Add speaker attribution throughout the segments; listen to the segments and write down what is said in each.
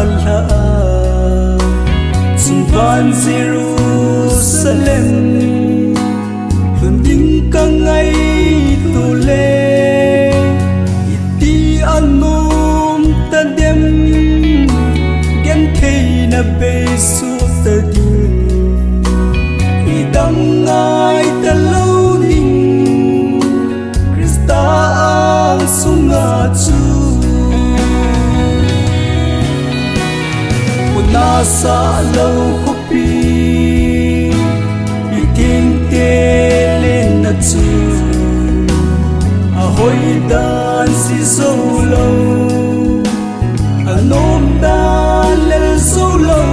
Speaker 1: la zum van Jerusalem luôn ding ka ngai tu le iti anom ta dem gen thei na be su ta ding idam ngai ta lo ding Krista ang sunga chu nasa lâu khopi iting te lên na chu a hoi dan si zo lâu anom dan le zo lâu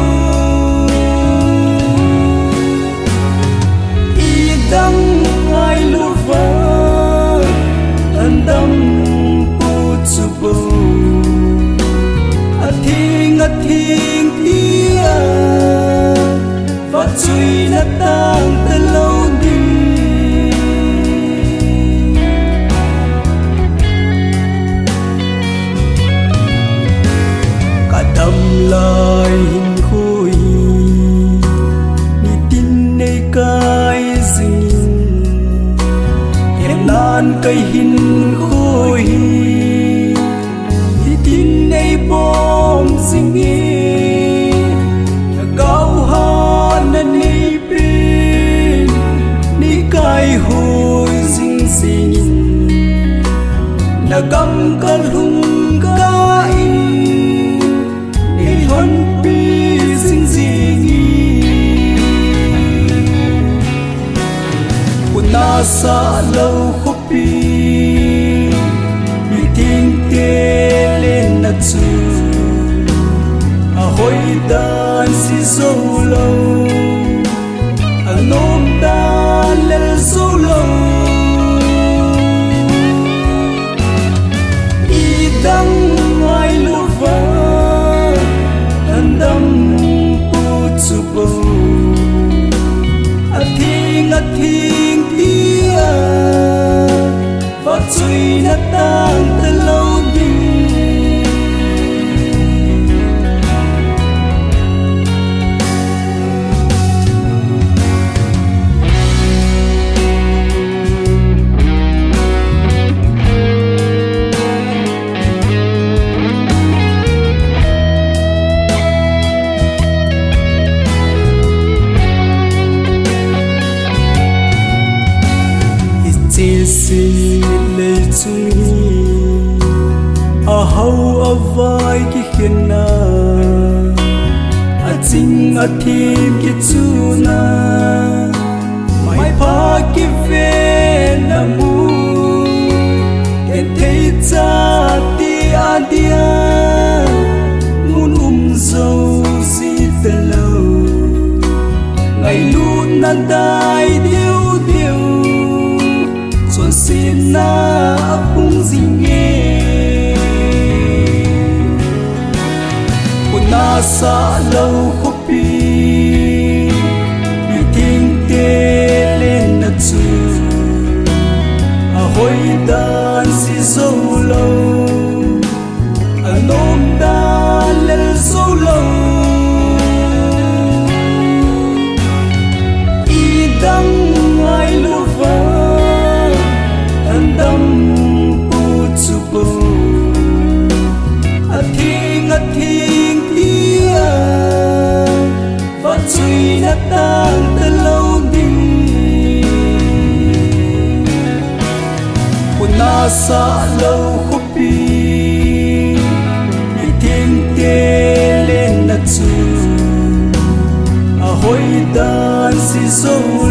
Speaker 1: i dang ai lu va andam pu chu bo a thing tia và chui na tang ta lâu đi cả đâm lại hình khôi ni tin nay cái gì em nan cây hình khôi ni tin nay bom sinh hồi dinh dinh na gam ka lung ka in ni hon pi dinh dinh una sa lâu khopi ni ting te lên na chu a hoi dan si zo lâu anom dan le zo lâu idang ai lu va andam pu chu bo a thing tia va chui na tang ta lâu đi si lệ chung a hau a vai ki khen na a ching a thim ki chu na mai pha ki ve na mu ken thei cha ti a dia mun zo si te lo ngày luôn nan dai điêu điêu xuân xin na bung gì nghe của na sa lâu khopi bị tiếng tê lên na chu a hoi dan si zo lâu a nom dan le zo lâu i dang ai lu va andam pu chu bo a thing tia va chui na tang ta lâu đi của na sa lâu khopi bị tiếng tê lên na chu a hoi dan si zo